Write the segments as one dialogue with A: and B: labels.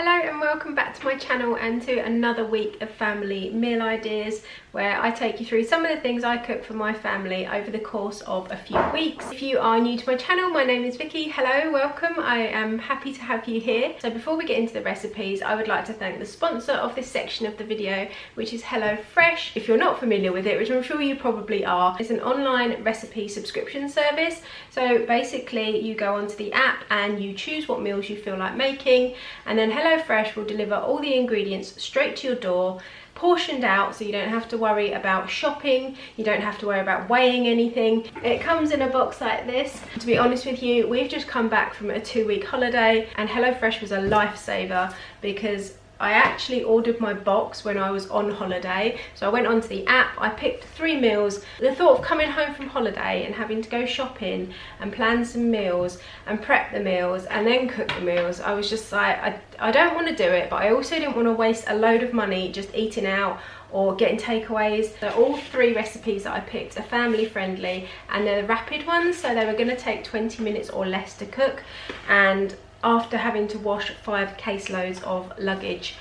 A: Hello and welcome back to my channel and to another week of family meal ideas where I take you through some of the things I cook for my family over the course of a few weeks. If you are new to my channel, my name is Vicky. Hello, welcome. I am happy to have you here. So before we get into the recipes, I would like to thank the sponsor of this section of the video, which is HelloFresh. If you're not familiar with it, which I'm sure you probably are, it's an online recipe subscription service. So basically you go onto the app and you choose what meals you feel like making, and then HelloFresh will deliver all the ingredients straight to your door, portioned out, so you don't have to worry about shopping, you don't have to worry about weighing anything. It comes in a box like this. To be honest with you, we've just come back from a 2-week holiday and HelloFresh was a lifesaver because I actually ordered my box when I was on holiday. So I went onto the app, I picked 3 meals. The thought of coming home from holiday and having to go shopping and plan some meals and prep the meals and then cook the meals, I was just like, I don't want to do it, but I also didn't want to waste a load of money just eating out or getting takeaways. So all 3 recipes that I picked are family friendly and they're the rapid ones, so they were going to take 20 minutes or less to cook. And after having to wash 5 caseloads of luggage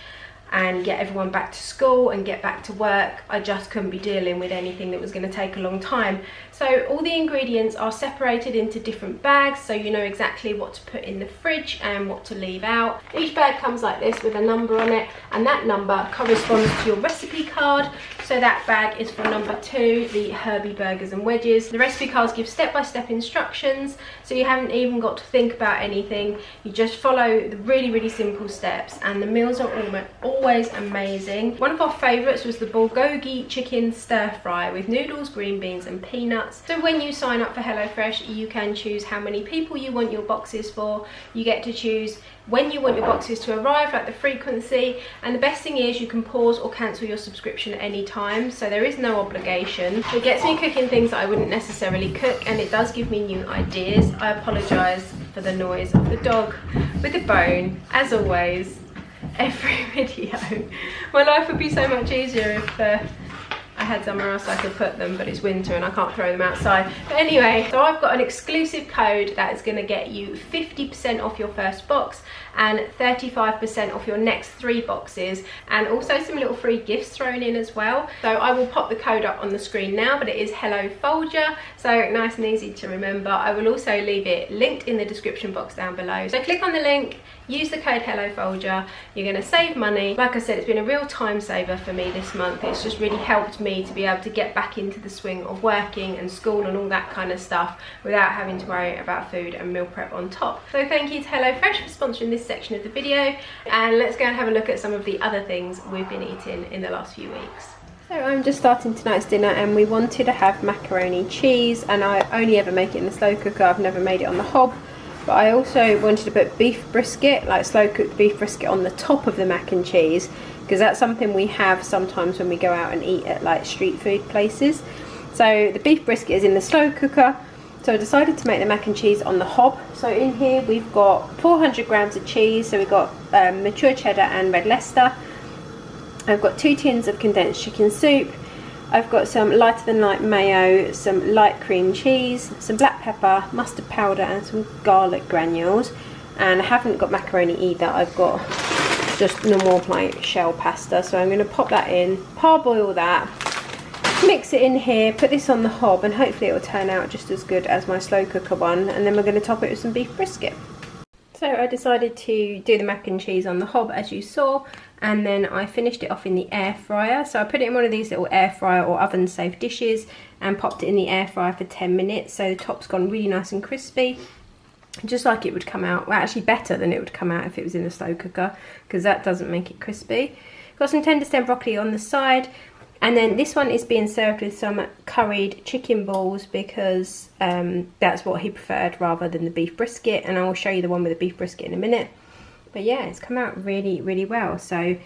A: and get everyone back to school and get back to work, I just couldn't be dealing with anything that was going to take a long time. So all the ingredients are separated into different bags, so you know exactly what to put in the fridge and what to leave out. Each bag comes like this with a number on it, and that number corresponds to your recipe card. So that bag is for number 2, the Herbie burgers and wedges. The recipe cards give step-by-step instructions, so you haven't even got to think about anything. You just follow the really simple steps, and the meals are always amazing. One of our favourites was the bulgogi chicken stir fry with noodles, green beans and peanuts. So when you sign up for HelloFresh, you can choose how many people you want your boxes for. You get to choose when you want your boxes to arrive, like the frequency, and the best thing is you can pause or cancel your subscription at any time, so there is no obligation. It gets me cooking things that I wouldn't necessarily cook, and it does give me new ideas. I apologise for the noise of the dog with the bone, as always. Every video. My life would be so much easier if I had somewhere else I could put them, but it's winter and I can't throw them outside. But anyway, so I've got an exclusive code that is going to get you 50% off your first box and 35% off your next 3 boxes, and also some little free gifts thrown in as well. So I will pop the code up on the screen now, but it is Hello Foulger, so nice and easy to remember. I will also leave it linked in the description box down below. So click on the link, use the code Hello Foulger, you're going to save money. Like I said, it's been a real time saver for me this month. It's just really helped me to be able to get back into the swing of working and school and all that kind of stuff without having to worry about food and meal prep on top. So thank you to HelloFresh for sponsoring this section of the video, and let's go and have a look at some of the other things we've been eating in the last few weeks. So I'm just starting tonight's dinner, and we wanted to have macaroni cheese, and I only ever make it in the slow cooker. I've never made it on the hob. But I also wanted to put beef brisket, like slow cooked beef brisket, on the top of the mac and cheese, because that's something we have sometimes when we go out and eat at like street food places. So the beef brisket is in the slow cooker, so I decided to make the mac and cheese on the hob. So in here we've got 400 grams of cheese, so we've got mature cheddar and red Leicester. I've got 2 tins of condensed chicken soup. I've got some lighter than light mayo, some light cream cheese, some black pepper, mustard powder and some garlic granules. And I haven't got macaroni either, I've got just normal like shell pasta. So I'm going to pop that in, parboil that, mix it in here, put this on the hob, and hopefully it will turn out just as good as my slow cooker one. And then we're going to top it with some beef brisket. So I decided to do the mac and cheese on the hob as you saw, and then I finished it off in the air fryer. So I put it in one of these little air fryer or oven safe dishes and popped it in the air fryer for 10 minutes. So the top's gone really nice and crispy, just like it would come out. Well, actually better than it would come out if it was in a slow cooker, because that doesn't make it crispy. Got some tender stem broccoli on the side. And then this one is being served with some curried chicken balls, because that's what he preferred rather than the beef brisket. And I will show you the one with the beef brisket in a minute. But yeah, it's come out really well. So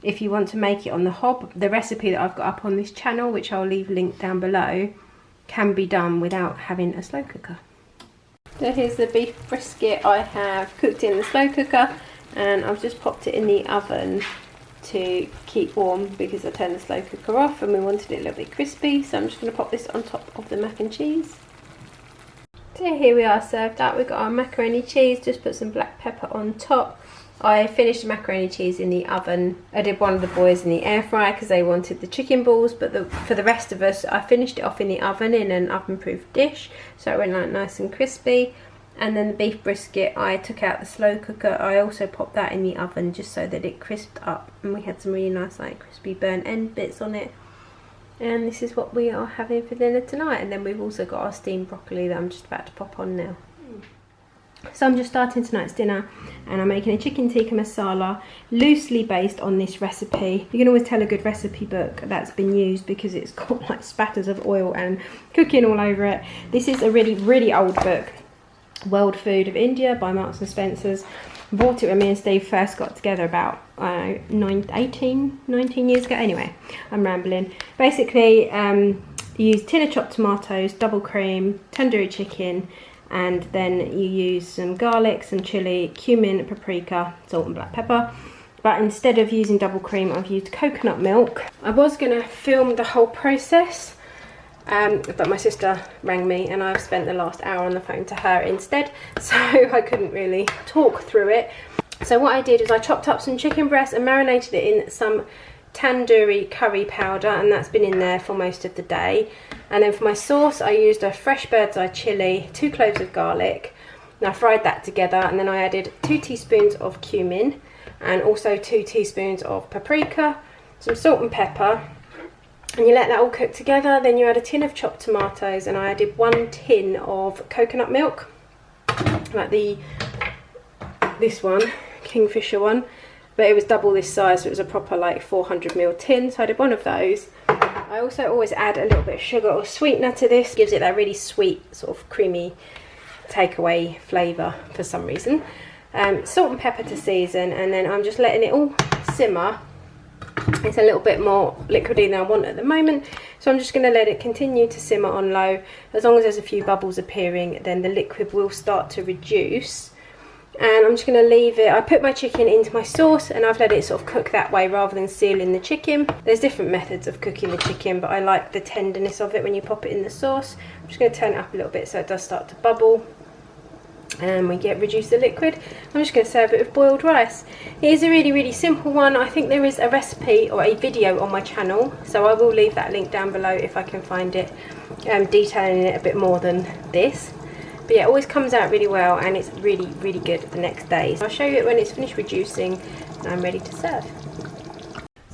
A: if you want to make it on the hob, the recipe that I've got up on this channel, which I'll leave linked down below, can be done without having a slow cooker. So here's the beef brisket. I have cooked in the slow cooker, and I've just popped it in the oven to keep warm because I turned the slow cooker off and we wanted it a little bit crispy. So I'm just going to pop this on top of the mac and cheese. So here we are served up. We've got our macaroni cheese, just put some black pepper on top. I finished the macaroni cheese in the oven. I did one of the boys in the air fryer because they wanted the chicken balls, but for the rest of us, I finished it off in the oven in an oven-proof dish, so it went like nice and crispy. And then the beef brisket, I took out the slow cooker. I also popped that in the oven just so that it crisped up, and we had some really nice like crispy burnt end bits on it. And this is what we are having for dinner tonight. And then we've also got our steamed broccoli that I'm just about to pop on now. So I'm just starting tonight's dinner, and I'm making a chicken tikka masala loosely based on this recipe. You can always tell a good recipe book that's been used because it's got like spatters of oil and cooking all over it. This is a really old book, World Food of India by Marks and Spencer's. I bought it when me and Steve first got together about 19 years ago. Anyway, I'm rambling. Basically, you use tin of chopped tomatoes, double cream, tandoori chicken, and then you use some garlic, some chilli, cumin, paprika, salt and black pepper. But instead of using double cream, I've used coconut milk. I was going to film the whole process, but my sister rang me and I've spent the last hour on the phone to her instead, so I couldn't really talk through it. So what I did is I chopped up some chicken breast and marinated it in some tandoori curry powder, and that's been in there for most of the day. And then for my sauce, I used a fresh bird's eye chilli, 2 cloves of garlic, and I fried that together. And then I added 2 teaspoons of cumin and also 2 teaspoons of paprika, some salt and pepper, and you let that all cook together. Then you add a tin of chopped tomatoes, and I added 1 tin of coconut milk, like this one, Kingfisher one, but it was double this size, so it was a proper like 400ml tin, so I did 1 of those. I also always add a little bit of sugar or sweetener to this, gives it that really sweet sort of creamy takeaway flavour for some reason. Salt and pepper to season, and then I'm just letting it all simmer. It's a little bit more liquidy than I want at the moment, so I'm just going to let it continue to simmer on low. As long as there's a few bubbles appearing, then the liquid will start to reduce. And I'm just going to leave it. I put my chicken into my sauce and I've let it sort of cook that way rather than sealing the chicken. There's different methods of cooking the chicken, but I like the tenderness of it when you pop it in the sauce. I'm just going to turn it up a little bit so it does start to bubble and we reduce the liquid. I'm just going to serve it with boiled rice. It is a really simple one. I think there is a recipe or a video on my channel, so I will leave that link down below if I can find it, detailing it a bit more than this. But yeah, it always comes out really well, and it's really good the next day. So I'll show you it when it's finished reducing and I'm ready to serve.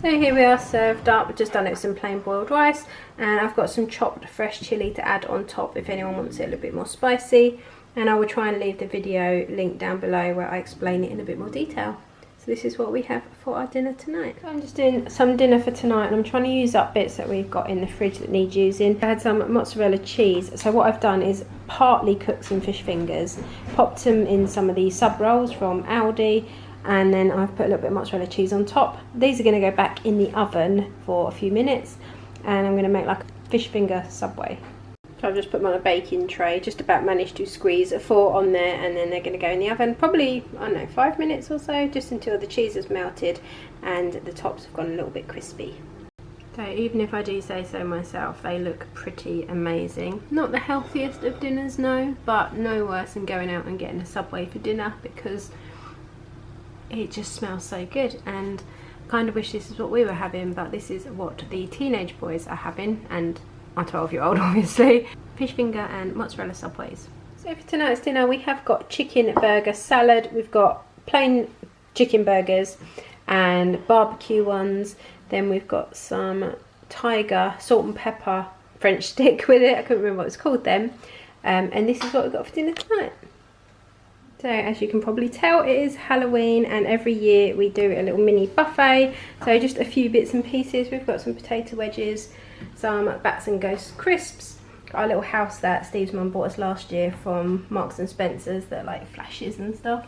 A: So here we are served up. I've just done it with some plain boiled rice, and I've got some chopped fresh chilli to add on top if anyone wants it a little bit more spicy. And I will try and leave the video link down below where I explain it in a bit more detail. So this is what we have for our dinner tonight. So I'm just doing some dinner for tonight, and I'm trying to use up bits that we've got in the fridge that need using. I had some mozzarella cheese, so what I've done is partly cooked some fish fingers, popped them in some of these sub rolls from Aldi, and then I've put a little bit of mozzarella cheese on top. These are going to go back in the oven for a few minutes, and I'm going to make like a fish finger Subway. So I've just put them on a baking tray, just about managed to squeeze 4 on there, and then they're going to go in the oven probably, I don't know, 5 minutes or so, just until the cheese has melted and the tops have gone a little bit crispy. So even if I do say so myself, they look pretty amazing. Not the healthiest of dinners, no, but no worse than going out and getting a Subway for dinner, because it just smells so good. And I kind of wish this is what we were having, but this is what the teenage boys are having, and our 12-year-old obviously. Fish finger and mozzarella Subways. So for tonight's dinner we have got chicken burger salad, we've got plain chicken burgers and barbecue ones, then we've got some TIKKA salt and pepper French stick with it, I couldn't remember what it's called then, and this is what we've got for dinner tonight. So as you can probably tell, it is Halloween, and every year we do a little mini buffet, so just a few bits and pieces. We've got some potato wedges, some Bats and Ghosts crisps, got our little house that Steve's mum bought us last year from Marks and Spencer's that like flashes and stuff,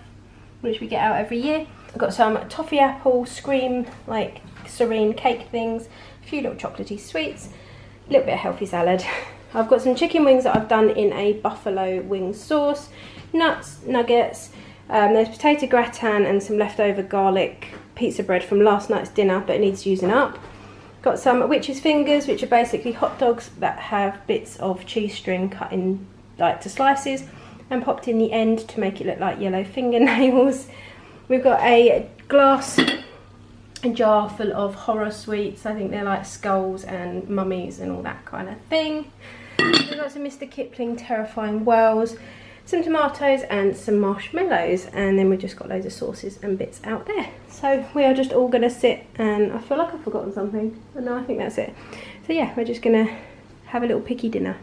A: which we get out every year. I've got some toffee apple scream like serene cake things, a few little chocolatey sweets, a little bit of healthy salad. I've got some chicken wings that I've done in a buffalo wing sauce, nuts, nuggets, there's potato gratin and some leftover garlic pizza bread from last night's dinner, but it needs using up. Got some witch's fingers, which are basically hot dogs that have bits of cheese string cut in like to slices and popped in the end to make it look like yellow fingernails. We've got a glass jar full of horror sweets. I think they're like skulls and mummies and all that kind of thing. We've got some Mr. Kipling Terrifying Wells, some tomatoes and some marshmallows, and then we've just got loads of sauces and bits out there. So we are just all going to sit, and I feel like I've forgotten something, but no, I think that's it. So yeah, we're just going to have a little picky dinner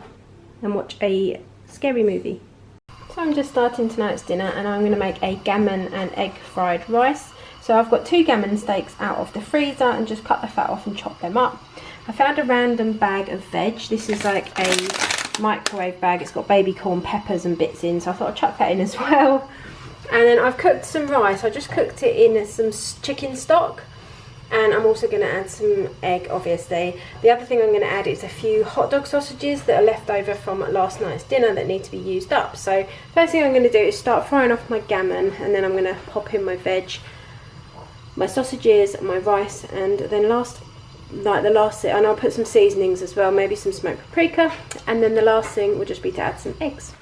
A: and watch a scary movie. So I'm just starting tonight's dinner, and I'm going to make a gammon and egg fried rice. So I've got 2 gammon steaks out of the freezer and just cut the fat off and chop them up. I found a random bag of veg. This is like a microwave bag. It's got baby corn, peppers and bits in, so I thought I'd chuck that in as well. And then I've cooked some rice. I just cooked it in some chicken stock, and I'm also going to add some egg, obviously. The other thing I'm going to add is a few hot dog sausages that are left over from last night's dinner that need to be used up. So first thing I'm going to do is start frying off my gammon, and then I'm going to pop in my veg, my sausages, my rice, and then the last thing, and I'll put some seasonings as well, maybe some smoked paprika, and then the last thing will just be to add some eggs.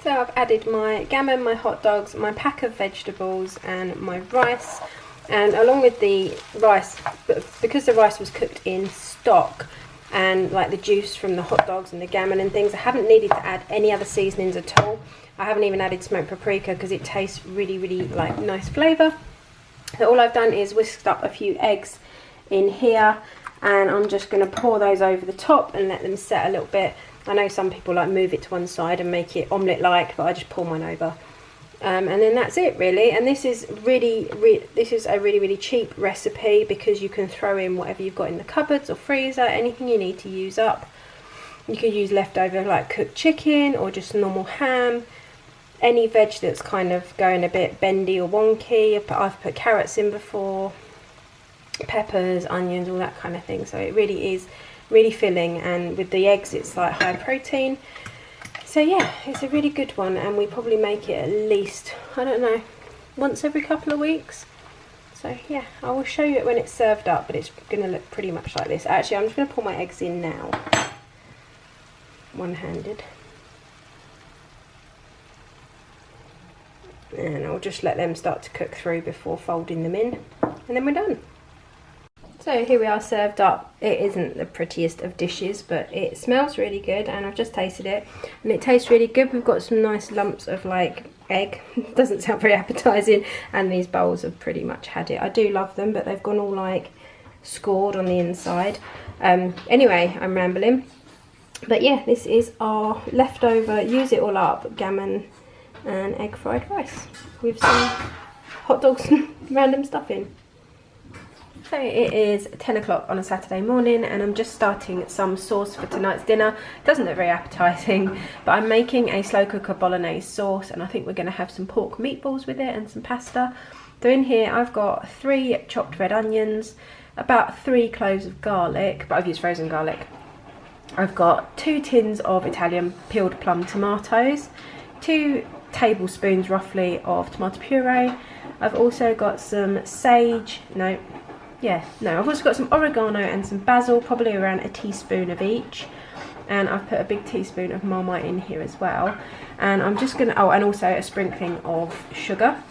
A: So I've added my gammon, my hot dogs, my pack of vegetables and my rice, and along with the rice, because the rice was cooked in stock and like the juice from the hot dogs and the gammon and things, I haven't needed to add any other seasonings at all. I haven't even added smoked paprika because it tastes really like nice flavour. So all I've done is whisked up a few eggs in here, and I'm just going to pour those over the top and let them set a little bit. I know some people like move it to one side and make it omelette-like, but I just pour mine over. And then that's it really. And this is a really cheap recipe because you can throw in whatever you've got in the cupboards or freezer, anything you need to use up. You could use leftover like cooked chicken or just normal ham. Any veg that's kind of going a bit bendy or wonky. I've put carrots in before, peppers, onions, all that kind of thing. So it really is really filling, and with the eggs it's like high protein. So yeah, it's a really good one, and we probably make it at least, I don't know, once every couple of weeks. So yeah, I will show you it when it's served up, but it's going to look pretty much like this. Actually, I'm just going to pour my eggs in now, one-handed. And I'll just let them start to cook through before folding them in, and then we're done. So here we are served up. It isn't the prettiest of dishes, but it smells really good, and I've just tasted it and it tastes really good. We've got some nice lumps of like egg. Doesn't sound very appetizing, and these bowls have pretty much had it. I do love them, but they've gone all like scored on the inside. Anyway, I'm rambling, but yeah, this is our leftover use it all up gammon and egg fried rice with some hot dogs and random stuff in. So it is 10 o'clock on a Saturday morning, and I'm just starting some sauce for tonight's dinner. It doesn't look very appetizing, but I'm making a slow cooker bolognese sauce, and I think we're going to have some pork meatballs with it and some pasta. So in here I've got 3 chopped red onions, about 3 cloves of garlic, but I've used frozen garlic. I've got 2 tins of Italian peeled plum tomatoes, 2 tablespoons roughly of tomato puree. I've also got some sage, I've also got some oregano and some basil, probably around a teaspoon of each. And I've put a big teaspoon of Marmite in here as well. And I'm just going to, and also a sprinkling of sugar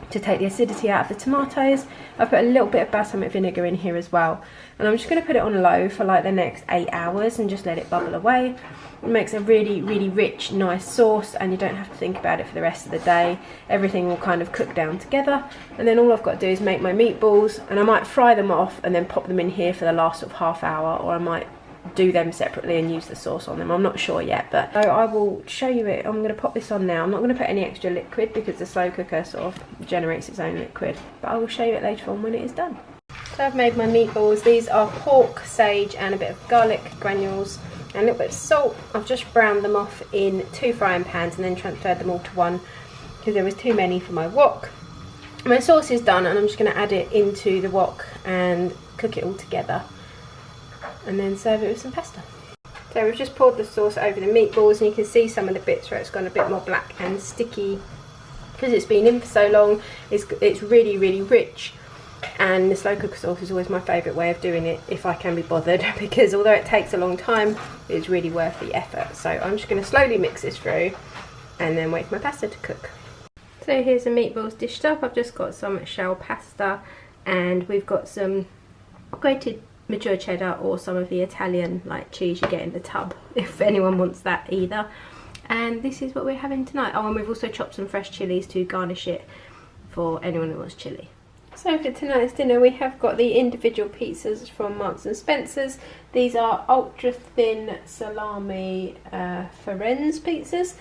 A: to take the acidity out of the tomatoes. I've put a little bit of balsamic vinegar in here as well. And I'm just going to put it on low for like the next 8 hours and just let it bubble away. It makes a really rich, nice sauce, and you don't have to think about it for the rest of the day. Everything will kind of cook down together, and then all I've got to do is make my meatballs, and I might fry them off and then pop them in here for the last sort of half hour, or I might do them separately and use the sauce on them. I'm not sure yet, but so I will show you it. I'm going to pop this on now. I'm not going to put any extra liquid because the slow cooker sort of generates its own liquid, but I will show you it later on when it is done. So I've made my meatballs. These are pork, sage and a bit of garlic granules and a little bit of salt. I've just browned them off in 2 frying pans and then transferred them all to one because there was too many for my wok. My sauce is done, and I'm just going to add it into the wok and cook it all together and then serve it with some pasta. So we've just poured the sauce over the meatballs, and you can see some of the bits where it's gone a bit more black and sticky because it's been in for so long. It's really rich. And the slow cooker sauce is always my favourite way of doing it if I can be bothered, because although it takes a long time, it's really worth the effort. So I'm just going to slowly mix this through and then wait for my pasta to cook. So here's the meatballs dished up. I've just got some shell pasta, and we've got some grated mature cheddar or some of the Italian like cheese you get in the tub, if anyone wants that either. And this is what we're having tonight. Oh, and we've also chopped some fresh chilies to garnish it for anyone who wants chili. So for tonight's dinner we have got the individual pizzas from Marks and Spencer's. These are ultra thin salami Firenze pizzas.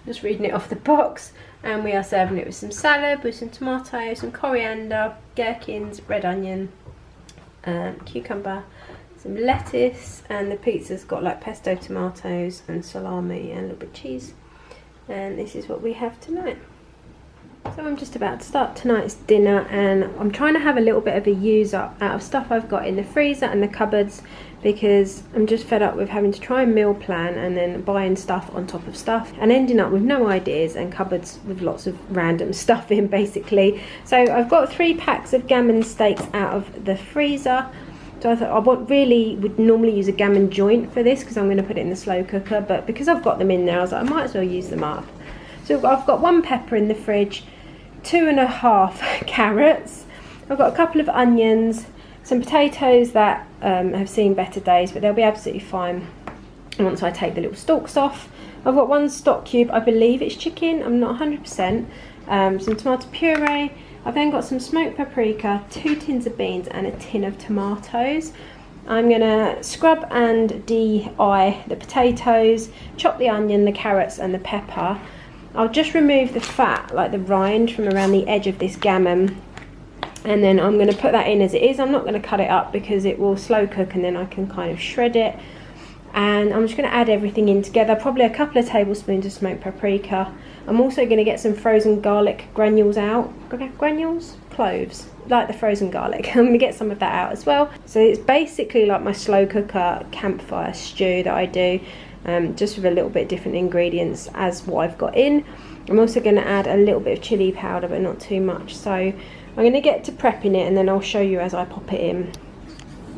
A: Just reading it off the box. And we are serving it with some salad, with some tomato, some coriander, gherkins, red onion, cucumber, some lettuce, and the pizza's got like pesto tomatoes and salami and a little bit of cheese. And this is what we have tonight. So I'm just about to start tonight's dinner, and I'm trying to have a little bit of a use up out of stuff I've got in the freezer and the cupboards, because I'm just fed up with having to try and meal plan and then buying stuff on top of stuff and ending up with no ideas and cupboards with lots of random stuff in basically. So I've got 3 packs of gammon steaks out of the freezer. So I thought I would normally use a gammon joint for this because I'm going to put it in the slow cooker, but because I've got them in there I was like I might as well use them up. So I've got 1 pepper in the fridge, 2.5 carrots, I've got a couple of onions, some potatoes that have seen better days, but they'll be absolutely fine once I take the little stalks off. I've got 1 stock cube, I believe it's chicken, I'm not 100%, some tomato puree. I've then got some smoked paprika, 2 tins of beans and a tin of tomatoes. I'm going to scrub and de-eye the potatoes, chop the onion, the carrots and the pepper. I'll just remove the fat, like the rind from around the edge of this gammon, and then I'm going to put that in as it is. I'm not going to cut it up because it will slow cook and then I can kind of shred it. And I'm just going to add everything in together, probably a couple of tablespoons of smoked paprika. I'm also going to get some frozen garlic granules out. Granules? Cloves, like the frozen garlic. I'm going to get some of that out as well. So it's basically like my slow cooker campfire stew that I do. Just with a little bit different ingredients as what I've got in. I'm also going to add a little bit of chili powder, but not too much. So I'm going to get to prepping it and then I'll show you as I pop it in.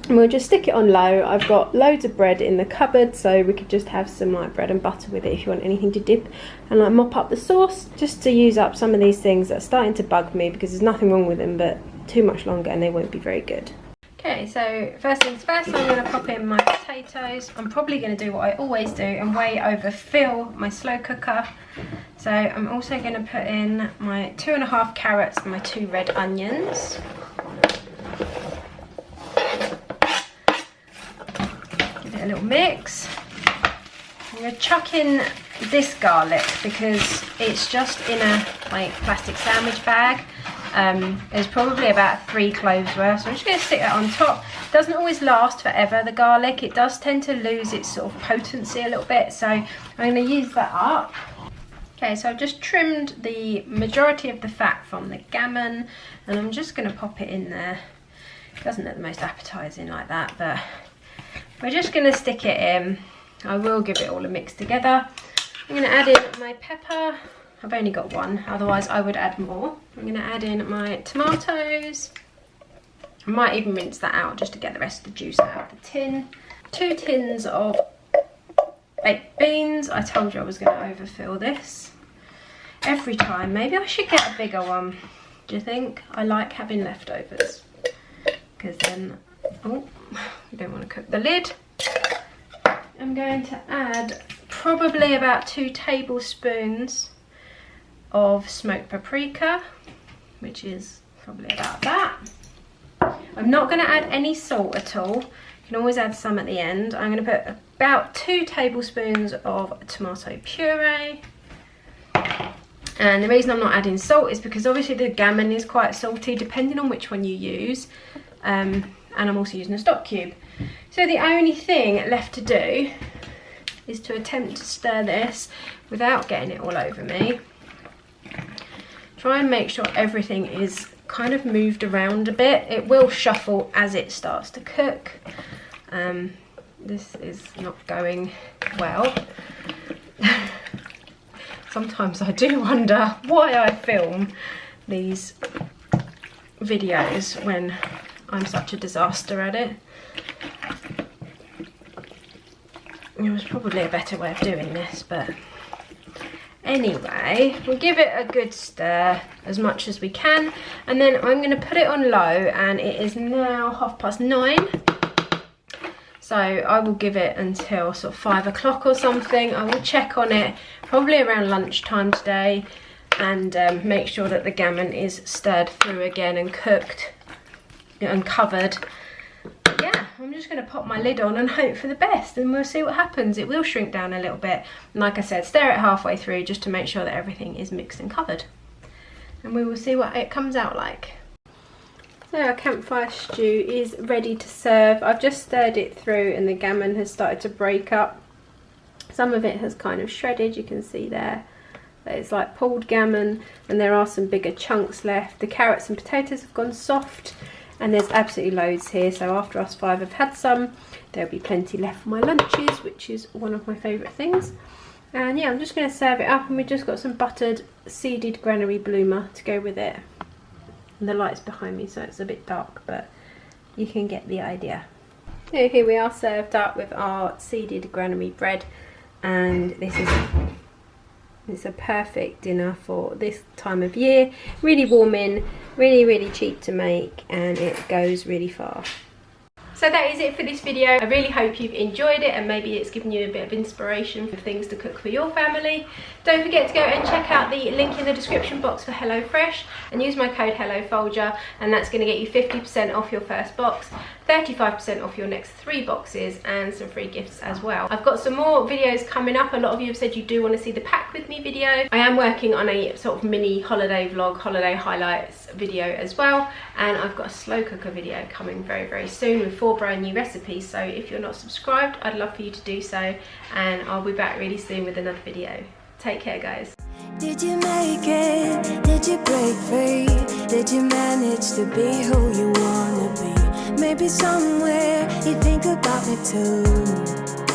A: And we'll just stick it on low. I've got loads of bread in the cupboard, so we could just have some like bread and butter with it if you want anything to dip, and like mop up the sauce, just to use up some of these things that are starting to bug me because there's nothing wrong with them, but too much longer and they won't be very good. Okay, so first things first, I'm going to pop in my potatoes. I'm probably going to do what I always do and way overfill my slow cooker. So I'm also going to put in my 2.5 carrots and my 2 red onions. Give it a little mix. I'm going to chuck in this garlic because it's just in a like plastic sandwich bag. There's probably about 3 cloves worth, so I'm just going to stick that on top. It doesn't always last forever, the garlic. It does tend to lose its sort of potency a little bit, so I'm going to use that up. Okay, so I've just trimmed the majority of the fat from the gammon, and I'm just going to pop it in there. It doesn't look the most appetising like that, but we're just going to stick it in. I will give it all a mix together. I'm going to add in my pepper. I've only got 1, otherwise I would add more. I'm going to add in my tomatoes. I might even rinse that out just to get the rest of the juice out of the tin. 2 tins of baked beans. I told you I was going to overfill this every time. Maybe I should get a bigger one. Do you think? I like having leftovers because then, oh, you don't want to cook the lid. I'm going to add probably about 2 tablespoons of smoked paprika, which is probably about that. I'm not going to add any salt at all. You can always add some at the end. I'm going to put about 2 tablespoons of tomato puree. And the reason I'm not adding salt is because obviously the gammon is quite salty depending on which one you use. And I'm also using a stock cube. So the only thing left to do is to attempt to stir this without getting it all over me. Try and make sure everything is kind of moved around a bit. It will shuffle as it starts to cook. This is not going well. Sometimes I do wonder why I film these videos when I'm such a disaster at it. There was probably a better way of doing this, but Anyway, we'll give it a good stir as much as we can, and then I'm going to put it on low, and it is now 9:30. So I will give it until sort of 5 o'clock or something. I will check on it probably around lunchtime today, and make sure that the gammon is stirred through again and cooked and covered. Yeah, I'm just going to pop my lid on and hope for the best, and we'll see what happens. It will shrink down a little bit, and like I said, stir it halfway through just to make sure that everything is mixed and covered, and we will see what it comes out like. So our campfire stew is ready to serve. I've just stirred it through and the gammon has started to break up. Some of it has kind of shredded, you can see there. It's like pulled gammon, and there are some bigger chunks left. The carrots and potatoes have gone soft, and there's absolutely loads here. So after us 5 have had some, there'll be plenty left for my lunches, which is one of my favourite things. And yeah, I'm just going to serve it up, and we've just got some buttered seeded granary bloomer to go with it. And the light's behind me, so it's a bit dark, but you can get the idea. So here we are, served up with our seeded granary bread, and it's a perfect dinner for this time of year. Really warming, really cheap to make, and it goes really far. So that is it for this video. I really hope you've enjoyed it, and maybe it's given you a bit of inspiration for things to cook for your family. Don't forget to go and check out the link in the description box for HelloFresh, and use my code HelloFoulger, and that's going to get you 50% off your first box, 35% off your next 3 boxes, and some free gifts as well. I've got some more videos coming up. A lot of you have said you do want to see the pack with me video. I am working on a sort of mini holiday vlog, holiday highlights video as well, and I've got a slow cooker video coming very soon with 4 brand new recipes. So if you're not subscribed, I'd love for you to do so, and I'll be back really soon with another video. Take care, guys.
B: Did you make it? Did you break free? Did you manage to be who you wanna be? Maybe somewhere you think about me too.